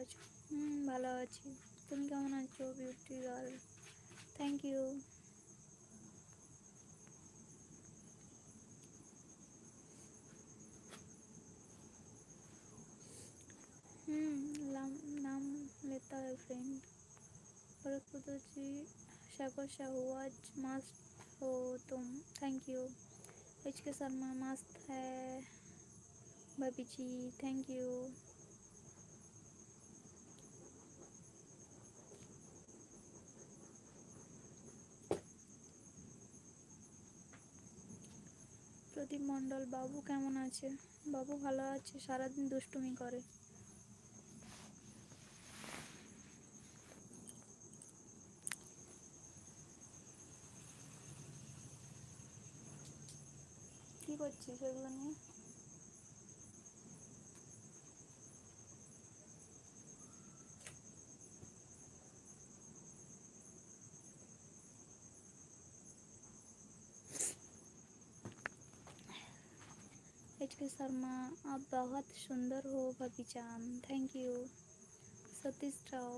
আছো? ভালো আছি। তুমি কেমন আছো বিউটি গার্ল? Thank you. नाम लेता है फ्रेंड। और खुद जी शाकोशा हुआ मस्त हो तुम। Thank you. एच के शर्मा मस्त है भाभी जी। Thank you. প্রদীপ মণ্ডল বাবু কেমন আছে? বাবু ভালো আছে, সারাদিন দুষ্টুমি করে। কি করছিস সেগুলো নিয়ে? एच के शर्मा आप बहुत सुंदर हो भाभी जान। Thank you. सतीश राव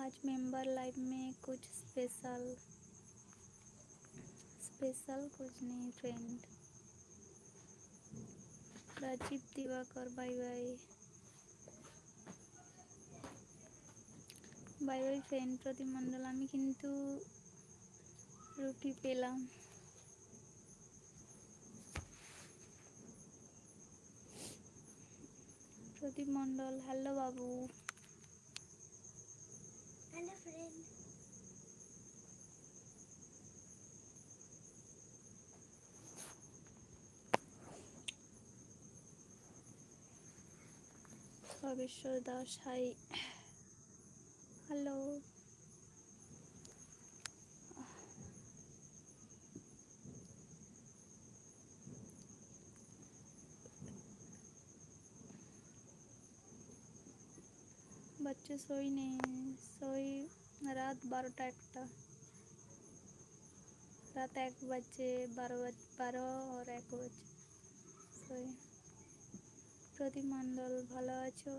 आज मेंबर लाइव में कुछ स्पेशल कुछ नहीं friend. Rajiv Diwakar bye bye bye bye friend. Pradeep Mandal আমি কিন্তু রুটি পেলাম। প্রদীপ মণ্ডল হ্যালো বাবু। Hello friend. Sarveshwar Das hi hello. बच्चे सोई नहीं, सोई रात 12টা 1টা, रात 1 बजे 12 और 1 बजे सोई। প্রদীপ মণ্ডল ভালো আছো?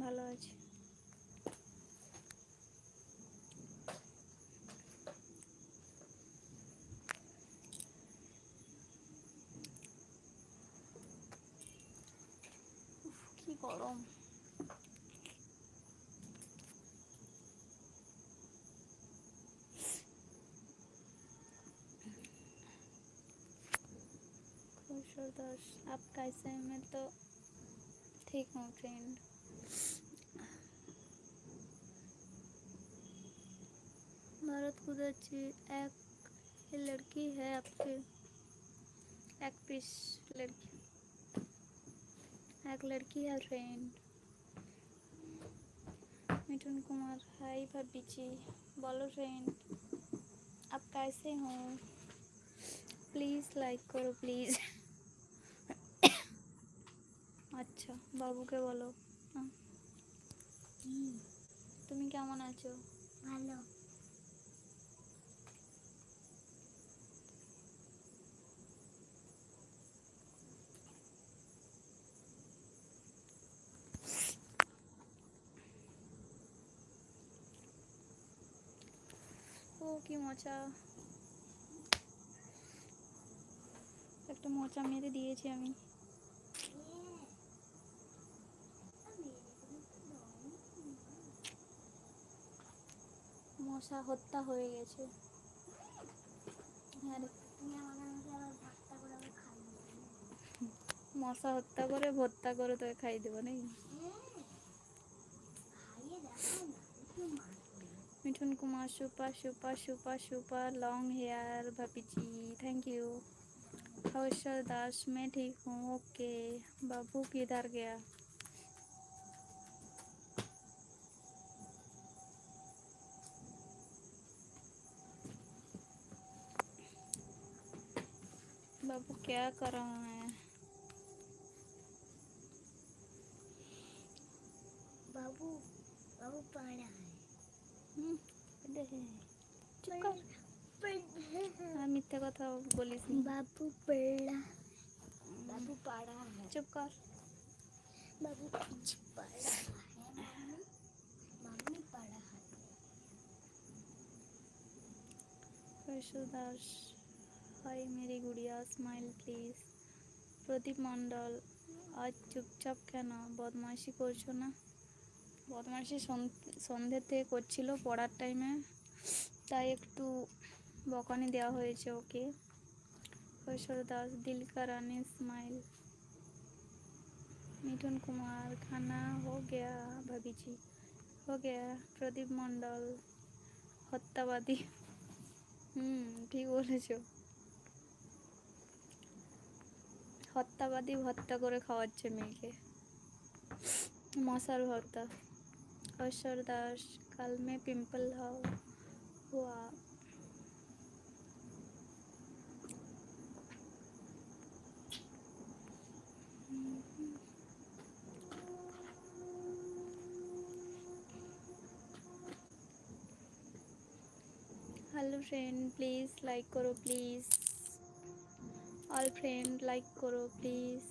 ভালো আছি। কি গরম। खुशर दास आप कैसे हैं? मैं तो ठीक हूँ फ्रेंड। भारत कुदरती एक लड़की है आपके, एक पीस लड़की, एक लड़की है फ्रेंड। मिठुन कुमार हाय भाभी जी। बोलो फ्रेंड आप कैसे हो? प्लीज़ लाइक करो प्लीज़। আচ্ছা বাবুকে বলো। তুমি কেমন আছো? ভালো। ও কি মোচা, একটা মোচা মেরে দিয়েছি আমি। মশা হত্যা হয়ে গেছে। হ্যাঁ রে। মশা হত্যা করে ভর্তা করে তোকে খাই দেবো নাকি? Mithun Kumar super super super super long hair भाभी जी थैंक यू। हर्षल दास मैं ठीक हूँ ओके। बाबू किधर गया? बाबू क्या कर रहा है? बाबू बाबू पढ़ रहा है। আর মিথ্যে কথা বলিস নি। বাবু পড়লা बाबू पढ़ा है। चुप कर। बाबू कुछ पढ़ा है। मम्मी पढ़ा है। दास, हाय मेरी गुड़िया, स्माइल प्लीज। প্রদীপ মণ্ডল, আজ চুপচাপ কেন? বদমাইশি করছো না? বদমাইশি সন্ধ্যে থেকে করছিল পড়ার টাইমে, তাই একটু বকানি দেওয়া হয়েছে ওকে। ঐশ্বর দাস, দিল কা রানী, স্মাইল। मिठुन कुमार, खाना हो गया भाभी जी? हो गया। प्रदीप मंडल, हत्याबादी। ठीक বলেছো। হত্যাবাদী ভর্তা করে খাওয়াচ্ছে মেয়েকে, মশার ভর্তা। ঐশ্বর দাস, কাল में पिंपल हुआ। हेलो फ्रेंड, प्लीज़ लाइक करो प्लीज़। ऑल फ्रेंड लाइक करो प्लीज़।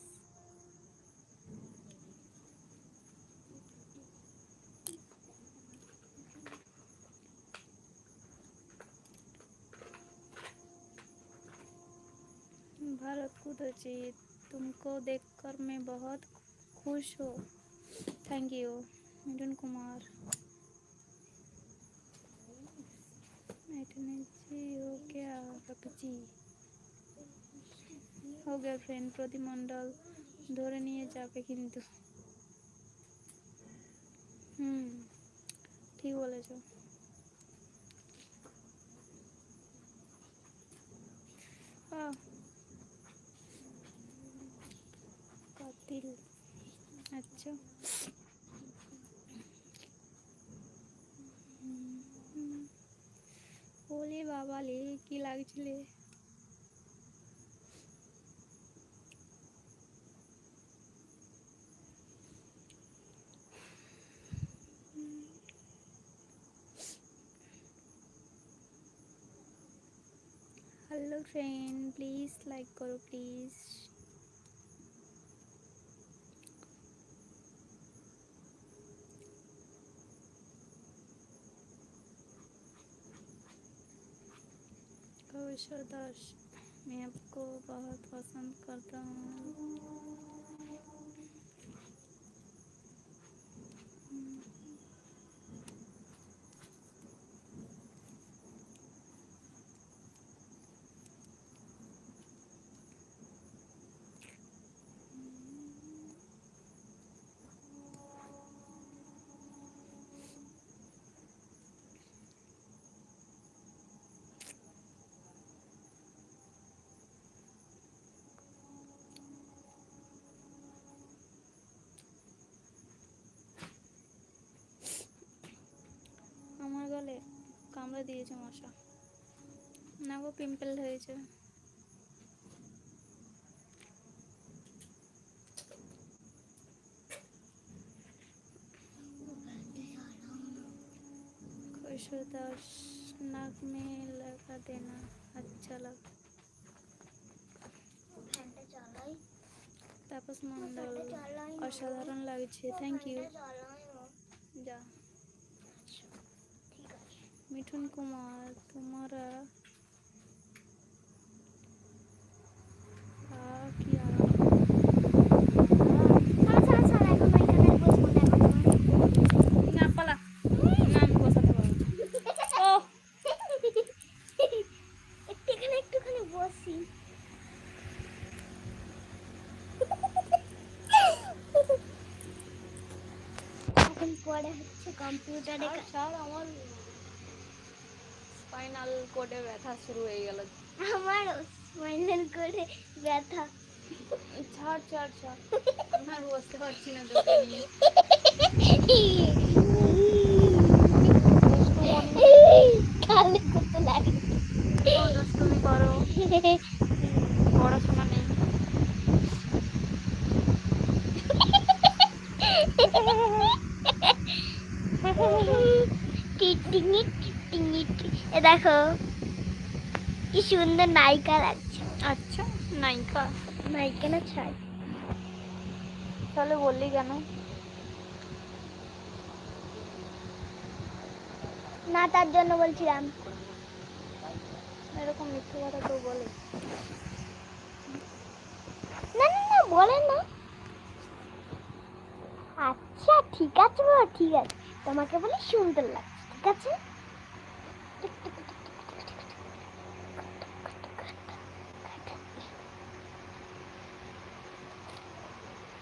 भारत कुदरजीत, तुमको देखकर मैं बहुत खुश हूँ। Thank you. मिठुन कुमार, हो गया भाभी जी? हो गया फ्रेंड। প্রদীপ মণ্ডল, ধরে নিয়ে যাবে কিন্তু। ঠিক বলেছো। কাতিল, আচ্ছা। ওলে বাবালে, কি লাগছিলে? हेलो फ्रेंड, प्लीज़ लाइक करो प्लीज़। ঐশ্বর दास, मैं आपको बहुत पसंद करता हूँ। আমার গলে কামড়ে দিয়েছে মশা। না গো, পিম্পল হয়েছে। ঐশ্বর दास, नाक में लगा देना, अच्छा लगा। ফ্যানটা চালাই। তাপস মণ্ডল, অসাধারণ লাগছে, থ্যাংক ইউ। যা। ঠিক আছে। मिठुन कुमार, तुम्हारा क्या? না পালা, না আমি বসাতে পারবো। ও একটুখানি বসি। এখন পরে হচ্ছে কম্পিউটারে। ছাড়, আমার স্পাইনাল কোডে ব্যথা শুরু হয়ে গেল। আমার স্পাইনাল কোডে ব্যথা। ছাড় ছাড় ছাড়, আমি আর বসতে পারছি না তোকে নিয়ে। কালে কত লাগে। দুষ্টুমি করো, পড়াশোনা নেই। দেখো কি সুন্দর নায়িকা লাগছে। আচ্ছা, নায়িকা? মাইকে না ছাই। তাহলে বললি কেন? না, তার জন্য বলছিলাম। এরকম মিথ্যে কথা তো বলে। না না না, বলে না। আচ্ছা ঠিক আছে বাবা, ঠিক আছে, তোমাকে বলে সুন্দর লাগছে, ঠিক আছে।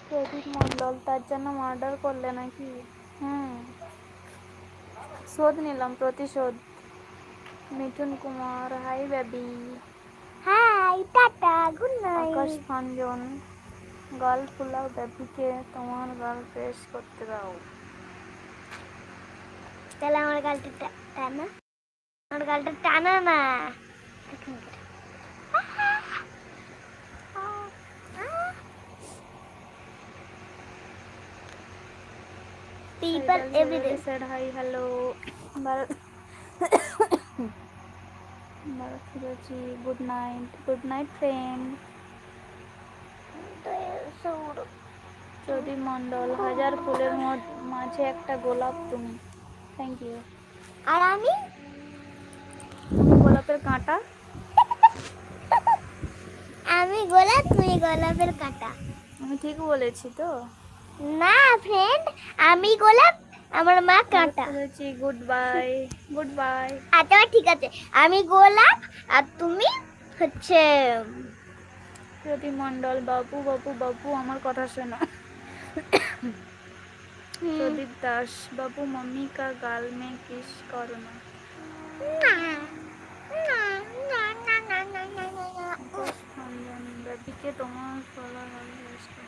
প্রদীপ মণ্ডল তার জন্য মার্ডার করলে নাকি? শোধ নিলাম, প্রতিশোধ। Mithun Kumar, hi baby. Hi, tata, good Akash night. ফাঞ্জন, গাল ফুলাও বেবিকে, তোমার গাল প্রেস করতে দাও। তাহলে আমার গালটা টানা, আমার গালটা টানা না। People every day. said hi, hello. Bharat Bharat Firozi, good night friend. Pradeep Mandal, হাজার ফুলের মাঝে একটা গোলাপ তুমি। Thank you. আর আমি গোলাপের কাঁটা। আমি গোলাপ, তুমি গোলাপের কাঁটা। আমি ঠিক বলেছি তো? না ফ্রেন্ড, আমি গোলাপ, আমার মা কাঁটা। Good bye. আচ্ছা ঠিক আছে, আমি গোলাপ আর তুমি হচ্ছে প্রদীপ মণ্ডল, বাবু বাবু বাবু আমার কথা শোনো। প্রদীপ দাস, বাবু मम्मी का गाल में किस करो ना। না না না না না না না না না। আকাশ ফাঞ্জন, বেবিকে তোমার গলা ভালোবাসে।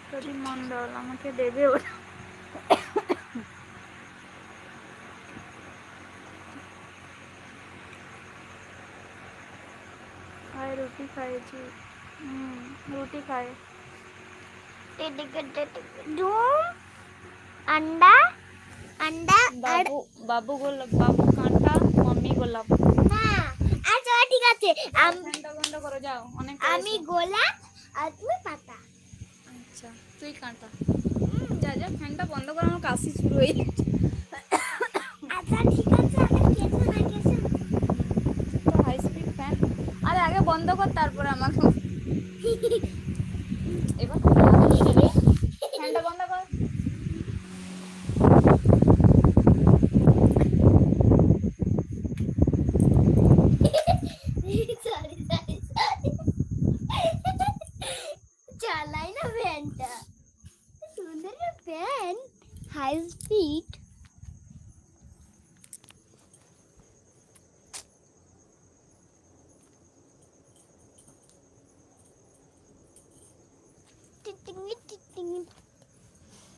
প্রদীপ মণ্ডল, আমাকে দেবে ওরা? खाए रोटी खाए जी। रोटी खाए। धूम अंडा अंडा আর बाबू गोलाप, बाबू कांटा, मम्मी गोलाप। না। আচ্ছা ঠিক আছে, ঘন্টা বন্ধ করো, যাও, অনেক আমি গোলাপ আর তুমি পাতা। আচ্ছা তুই কাঁটা। যা যা, ফ্যানটা বন্ধ করো, আমার কাশি শুরু হয়ে যাচ্ছে। আচ্ছা ঠিক আছে, আমি কেসে না কেসে তো হাই স্পিড ফ্যান। আরে আগে বন্ধ কর, তারপরে আমাকে। এবার ফ্যানটা বন্ধ কর। চালাই না ফ্যানটা, সুন্দর ফ্যান, হাই স্পিড।